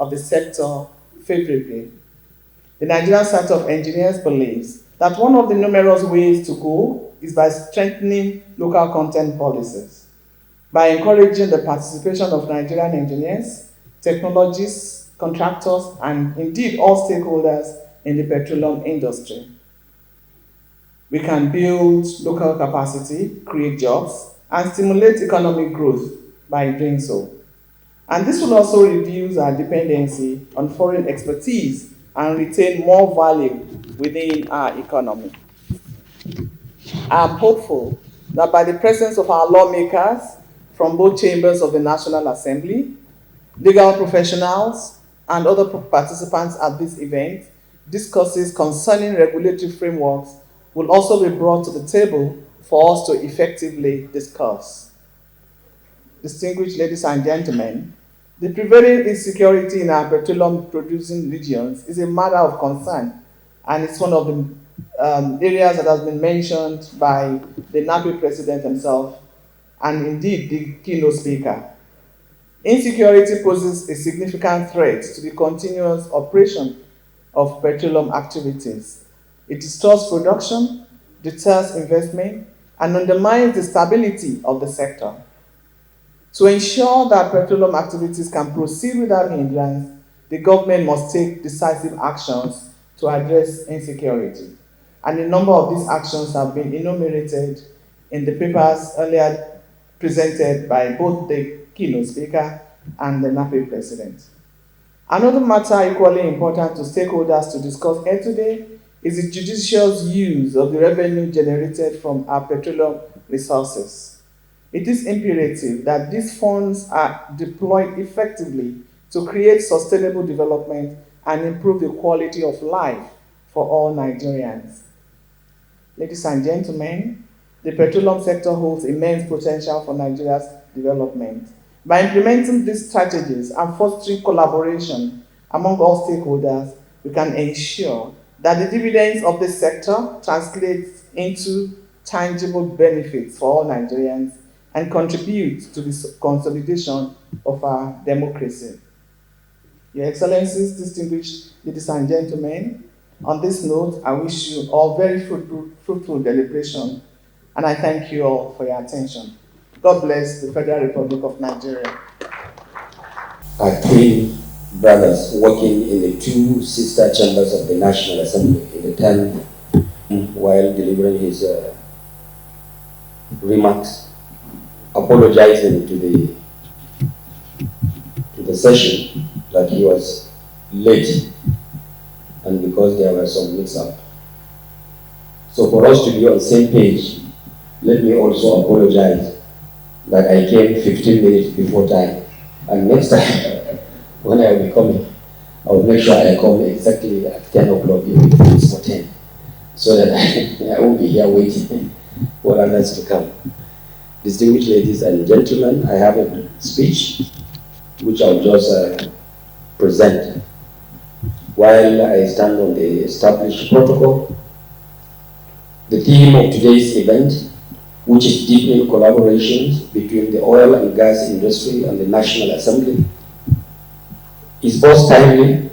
of the sector favorably. The Nigerian Society of Engineers believes that one of the numerous ways to go is by strengthening local content policies, by encouraging the participation of Nigerian engineers, technologists, contractors, and indeed all stakeholders in the petroleum industry. We can build local capacity, create jobs, and stimulate economic growth by doing so. And this will also reduce our dependency on foreign expertise and retain more value within our economy. I am hopeful that by the presence of our lawmakers from both chambers of the National Assembly, legal professionals, and other participants at this event, discussions concerning regulatory frameworks will also be brought to the table for us to effectively discuss. Distinguished ladies and gentlemen, the prevailing insecurity in our petroleum-producing regions is a matter of concern, and it's one of the areas that has been mentioned by the NAPE President himself, and indeed the keynote speaker. Insecurity poses a significant threat to the continuous operation of petroleum activities. It disturbs production, deters investment, and undermines the stability of the sector. To ensure that petroleum activities can proceed without hindrance, the government must take decisive actions to address insecurity. And a number of these actions have been enumerated in the papers earlier presented by both the keynote speaker and the NAPE President. Another matter equally important to stakeholders to discuss here today is the judicious use of the revenue generated from our petroleum resources. It is imperative that these funds are deployed effectively to create sustainable development and improve the quality of life for all Nigerians. Ladies and gentlemen, the petroleum sector holds immense potential for Nigeria's development. By implementing these strategies and fostering collaboration among all stakeholders, we can ensure that the dividends of this sector translate into tangible benefits for all Nigerians and contribute to the consolidation of our democracy. Your Excellencies, distinguished ladies and gentlemen, on this note, I wish you all very fruitful deliberation, and I thank you all for your attention. God bless the Federal Republic of Nigeria. Our twin brothers working in the two sister chambers of the National Assembly in the 10th, while delivering his remarks, apologizing to the session that he was late and because there were some mix-up. So for us to be on the same page, let me also apologize that I came 15 minutes before time. And next time, when I will be coming, I will make sure I come exactly at 10 o'clock, even if it's for 10, so that I won't be here waiting for others to come. Distinguished ladies and gentlemen, I have a speech which I'll just present. While I stand on the established protocol, the theme of today's event, which is deepening collaborations between the oil and gas industry and the National Assembly, is both timely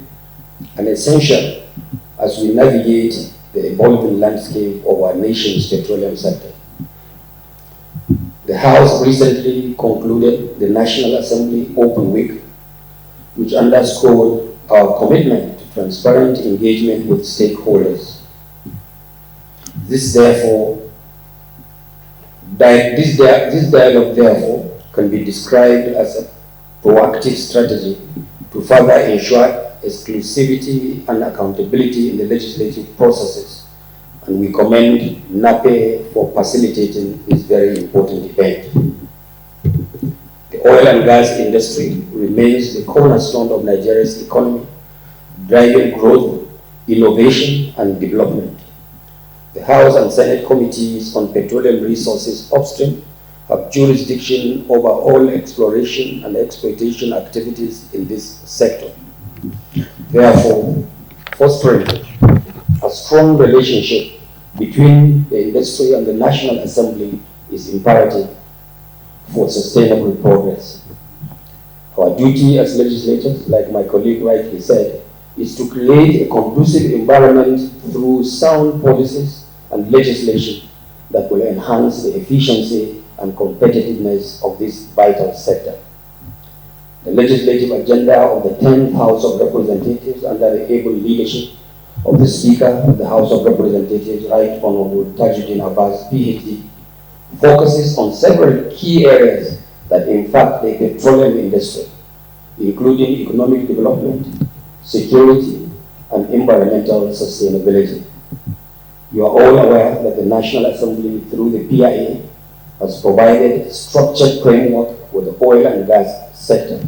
and essential as we navigate the evolving landscape of our nation's petroleum sector. The House recently concluded the National Assembly Open Week, which underscored our commitment to transparent engagement with stakeholders. This dialogue, therefore, can be described as a proactive strategy to further ensure exclusivity and accountability in the legislative processes. And we commend NAPE for facilitating this very important event. The oil and gas industry remains the cornerstone of Nigeria's economy, driving growth, innovation, and development. The House and Senate committees on petroleum resources upstream have jurisdiction over all exploration and exploitation activities in this sector. Therefore, fostering a strong relationship between the industry and the National Assembly is imperative for sustainable progress. Our duty as legislators, like my colleague rightly said, is to create a conducive environment through sound policies and legislation that will enhance the efficiency and competitiveness of this vital sector. The legislative agenda of the 10th House of Representatives under the able leadership of the Speaker of the House of Representatives, Right Honorable Tajuddin Abbas, PhD, focuses on several key areas that impact the petroleum industry, including economic development, security, and environmental sustainability. You are all aware that the National Assembly, through the PIA, has provided a structured framework for the oil and gas sector.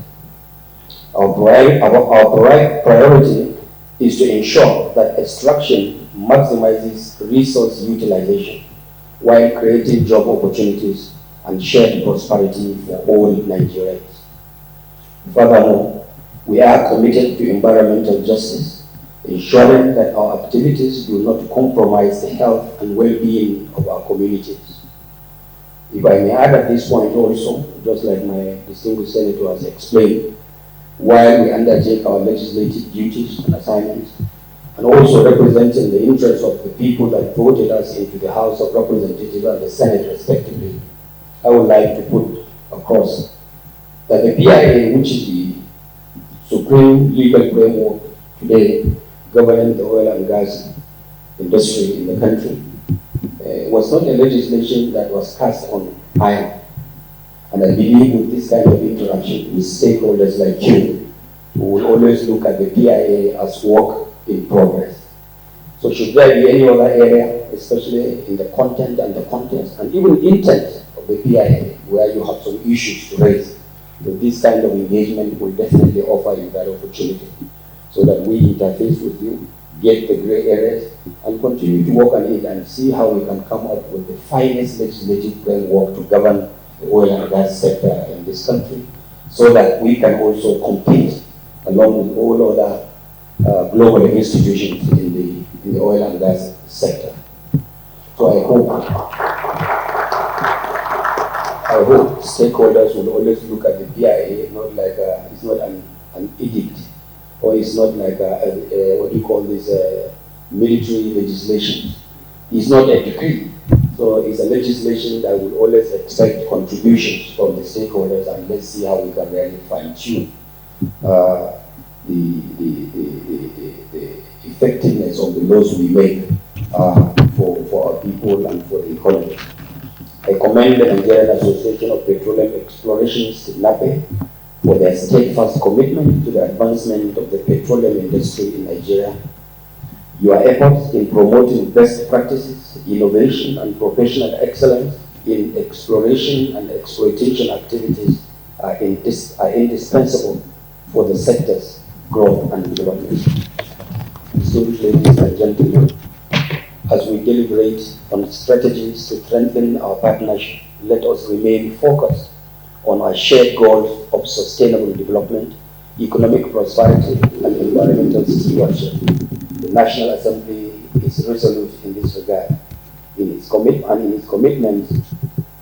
Our priority is to ensure that extraction maximizes resource utilization while creating job opportunities and shared prosperity for all Nigerians. Furthermore, we are committed to environmental justice, ensuring that our activities do not compromise the health and well-being of our communities. If I may add at this point also, just like my distinguished senator has explained, while we undertake our legislative duties and assignments, and also representing the interests of the people that voted us into the House of Representatives and the Senate respectively, I would like to put across that the PIA, which is the supreme legal framework today governing the oil and gas industry in the country, was not a legislation that was cast on iron. And I believe with this kind of interaction with stakeholders like you, we will always look at the PIA as work in progress. So should there be any other area, especially in the content and the contents and even intent of the PIA, where you have some issues to raise, then this kind of engagement will definitely offer you that opportunity so that we interface with you, get the gray areas, and continue to work on it and see how we can come up with the finest legislative framework to govern the oil and gas sector in this country, so that we can also compete along with all other global institutions in the oil and gas sector. So I hope stakeholders will always look at the PIA not like it's not an edict, or it's not like what you call this military legislation. It's not a decree. So it's a legislation that will always expect contributions from the stakeholders, and let's see how we can really fine-tune the effectiveness of the laws we make for our people and for the economy. I commend the Nigerian Association of Petroleum Explorationists, NAPE, for their steadfast commitment to the advancement of the petroleum industry in Nigeria. Your efforts in promoting best practices, innovation, and professional excellence in exploration and exploitation activities are indispensable for the sector's growth and development. Distinguished ladies and gentlemen, as we deliberate on strategies to strengthen our partnership, let us remain focused on our shared goals of sustainable development, economic prosperity, and environmental stewardship. The National Assembly is resolute in this regard, in its commitment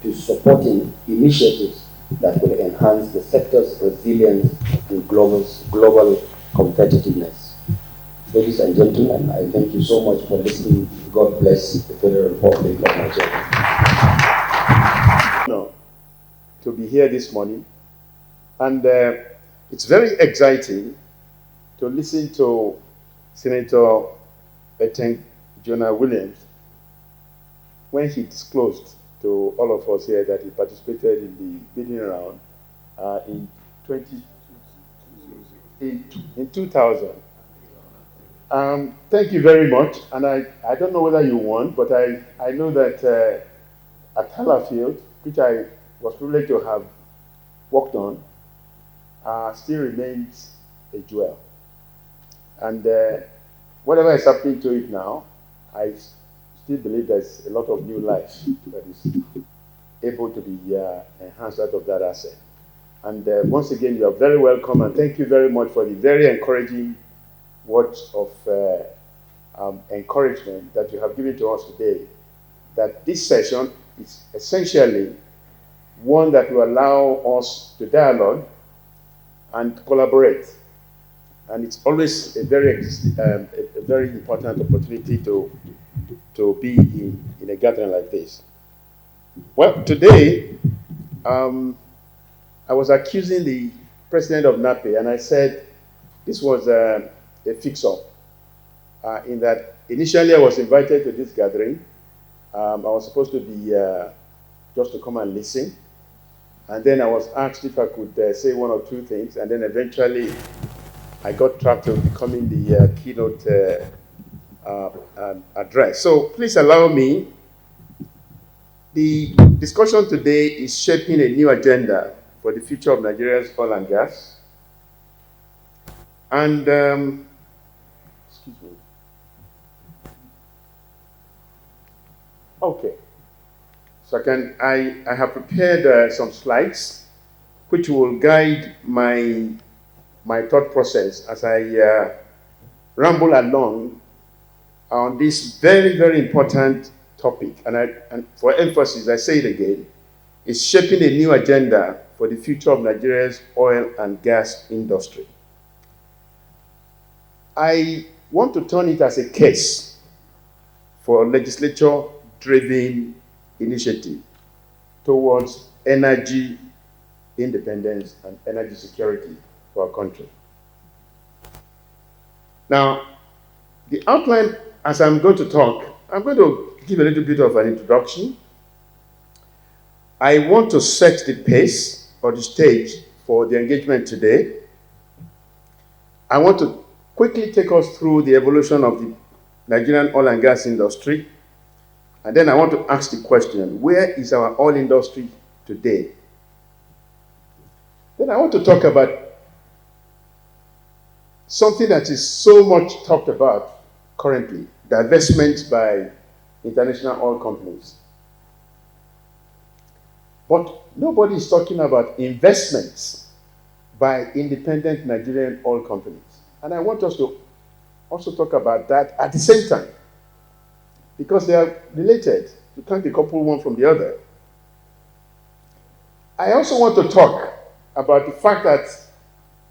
to supporting initiatives that will enhance the sector's resilience and global competitiveness. Ladies and gentlemen, I thank you so much for listening. God bless the Federal Republic of Nigeria. To be here this morning, and it's very exciting to listen to Senator Jonah Williams when he disclosed to all of us here that he participated in the bidding round in 2000. Thank you very much, and I don't know whether you won, but I know that Atala Field, which I was privileged to have worked on, still remains a jewel. And whatever is happening to it now, I still believe there's a lot of new life that is able to be enhanced out of that asset. And once again, you are very welcome, and thank you very much for the very encouraging words of encouragement that you have given to us today, that this session is essentially one that will allow us to dialogue and collaborate. And it's always a very important opportunity to be in a gathering like this. Well, today, I was accusing the president of NAPE, and I said this was a fix-up, in that initially I was invited to this gathering. I was supposed to be just to come and listen. And then I was asked if I could say one or two things, and then eventually I got trapped to becoming the keynote address. So please allow me. The discussion today is shaping a new agenda for the future of Nigeria's oil and gas. And, excuse me. Okay. So I have prepared some slides which will guide my thought process as I ramble along on this very, very important topic. And for emphasis, I say it again, it's shaping a new agenda for the future of Nigeria's oil and gas industry. I want to turn it as a case for legislature-driven initiative towards energy independence and energy security for our country. Now, the outline, as I'm going to talk, I'm going to give a little bit of an introduction. I want to set the pace or the stage for the engagement today. I want to quickly take us through the evolution of the Nigerian oil and gas industry. And then I want to ask the question, where is our oil industry today? Then I want to talk about something that is so much talked about currently, divestment by international oil companies. But nobody is talking about investments by independent Nigerian oil companies. And I want us to also talk about that at the same time, because they are related. You can't decouple one from the other. I also want to talk about the fact that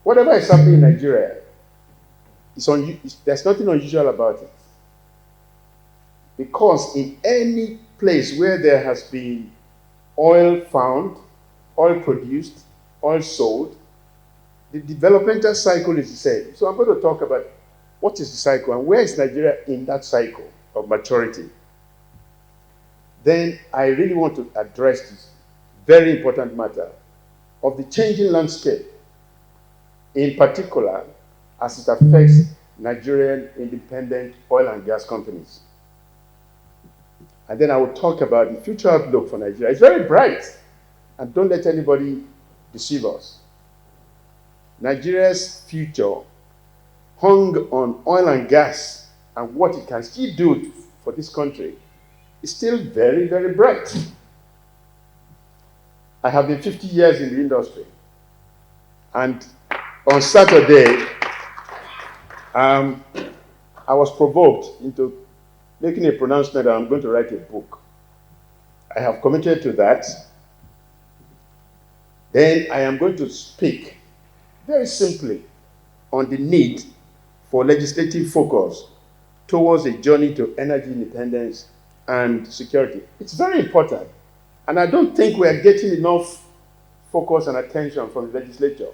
whatever is happening in Nigeria, there's nothing unusual about it. Because in any place where there has been oil found, oil produced, oil sold, the developmental cycle is the same. So I'm going to talk about what is the cycle and where is Nigeria in that cycle of maturity. Then I really want to address this very important matter of the changing landscape, in particular as it affects Nigerian independent oil and gas companies. And then I will talk about the future outlook for Nigeria. It's very bright, and don't let anybody deceive us. Nigeria's future hung on oil and gas and what it can still do for this country is still very, very bright. I have been 50 years in the industry, and on Saturday, I was provoked into making a pronouncement that I'm going to write a book. I have committed to that. Then I am going to speak very simply on the need for legislative focus towards a journey to energy independence and security. It's very important. And I don't think we are getting enough focus and attention from the legislature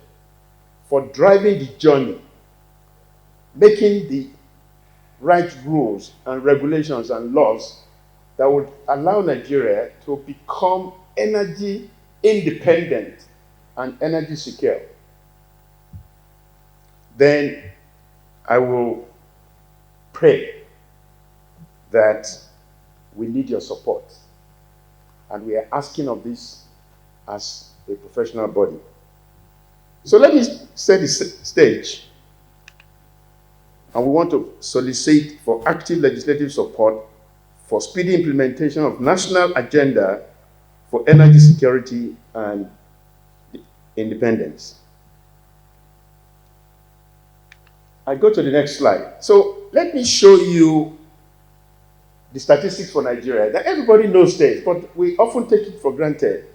for driving the journey, making the right rules and regulations and laws that would allow Nigeria to become energy independent and energy secure. Then I will pray that we need your support. And we are asking of this as a professional body. So let me set the stage. And we want to solicit for active legislative support for speedy implementation of national agenda for energy security and independence. I go to the next slide. So let me show you the statistics for Nigeria that everybody knows this, but we often take it for granted.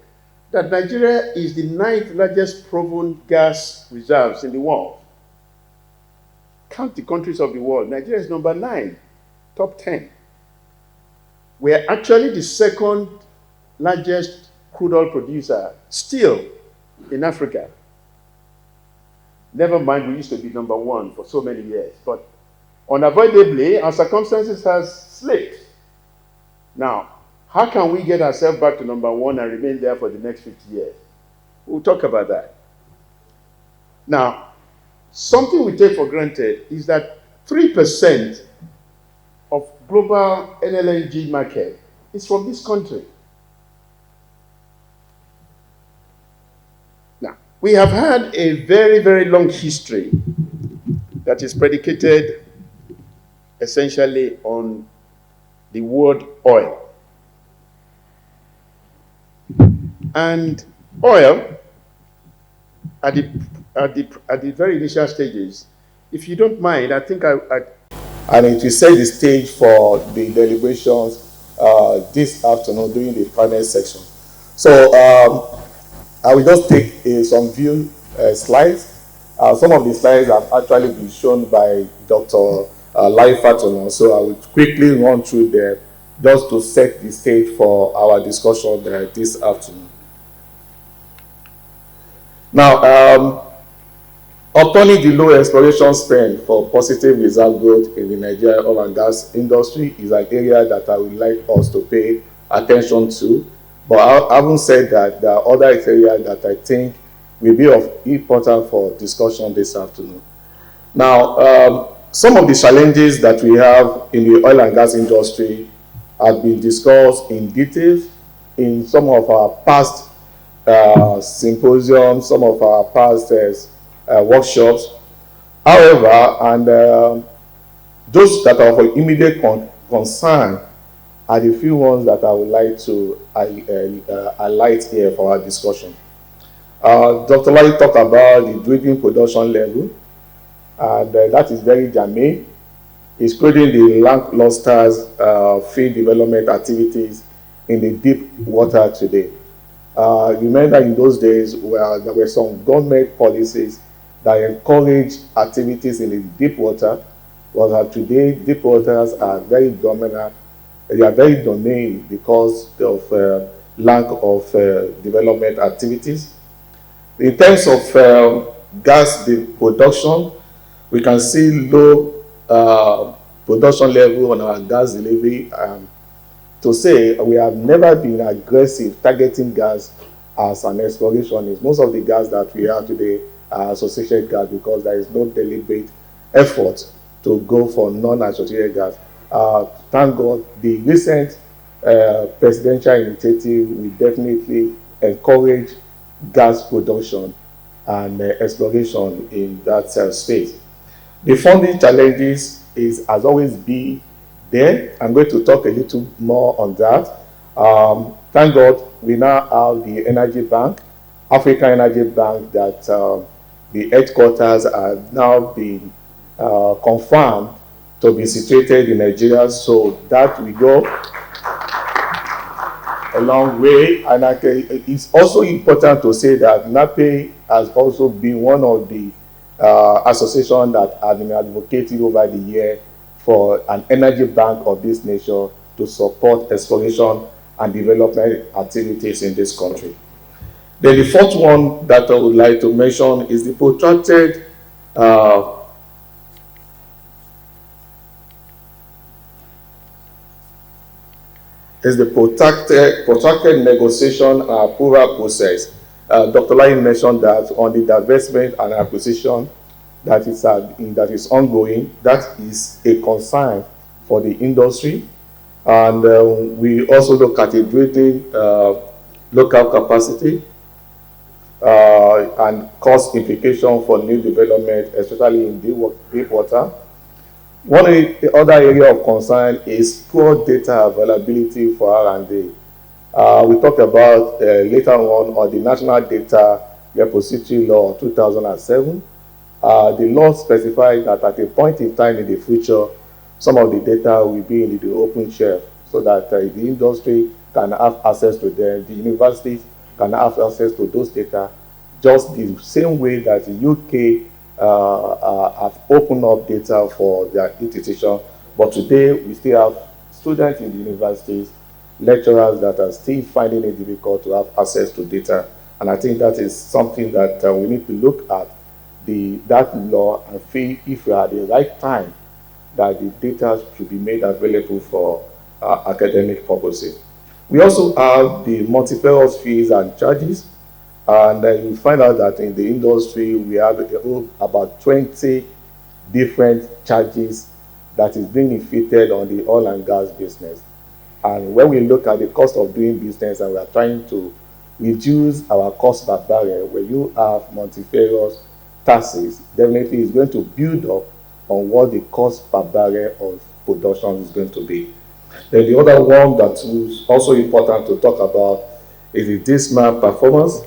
that Nigeria is the 9th largest proven gas reserves in the world. Count the countries of the world. Nigeria is number 9, top 10. We are actually the 2nd largest crude oil producer still in Africa. Never mind, we used to be number 1 for so many years, but unavoidably, our circumstances has slipped. Now, how can we get ourselves back to number 1 and remain there for the next 50 years? We'll talk about that. Now, something we take for granted is that 3% of global LNG market is from this country. Now, we have had a very, very long history that is predicated essentially on the word oil. And oil, at the very initial stages, if you don't mind, I think and it will set the stage for the deliberations this afternoon during the panel section. So I will just take some view slides. Some of the slides have actually been shown by Dr. Lai Fatuna, so I will quickly run through them just to set the stage for our discussion this afternoon. Now, upturning the low exploration spend for positive reserve growth in the Nigerian oil and gas industry is an area that I would like us to pay attention to. But having said that, there are other areas that I think will be of importance for discussion this afternoon. Now, some of the challenges that we have in the oil and gas industry have been discussed in detail in some of our past symposiums, some of our past workshops. However, and those that are of immediate concern are the few ones that I would like to highlight here for our discussion. Dr. Lai talked about the drilling production level, and that is very germane. It's creating the lackluster field development activities in the deep water today. Remember in those days where there were some government policies that encourage activities in the deep water, but today deep waters are very dominant. They are very domain because of lack of development activities. In terms of gas production, we can see low production level on our gas delivery. To say we have never been aggressive targeting gas as an explorationist. Most of the gas that we have today are associated gas because there is no deliberate effort to go for non-associated gas. Thank God, the recent presidential initiative will definitely encourage gas production and exploration in that space. The funding challenges has always been there. I'm going to talk a little more on that. Thank God we now have the Energy Bank, African Energy Bank, that the headquarters are now being confirmed to be situated in Nigeria, so that we go a long way. And it's also important to say that NAPE has also been one of the associations that have been advocating over the year for an energy bank of this nature to support exploration and development activities in this country. Then the fourth one that I would like to mention is the protracted protracted negotiation and approval process. Dr. Lai mentioned that on the divestment and acquisition that is ongoing, that is a concern for the industry. And we also look at it building local capacity and cost implication for new development, especially in deep water. One other area of concern is poor data availability for R&D. We talked about later on the National Data Repository Law of 2007. The law specifies that at a point in time in the future, some of the data will be in the open shelf so that the industry can have access to them, the universities can have access to those data, just the same way that the UK have opened up data for their institution. But today, we still have students in the universities, lecturers that are still finding it difficult to have access to data. And I think that is something that we need to look at that law and see if we are at the right time that the data should be made available for academic purposes. We also have the multifarious fees and charges, and you find out that in the industry we have about 20 different charges that is being inflicted on the oil and gas business. And when we look at the cost of doing business and we are trying to reduce our cost per barrel, when you have multifarious taxes, definitely it's going to build up on what the cost per barrel of production is going to be. Then the other one that is also important to talk about is the dismal performance.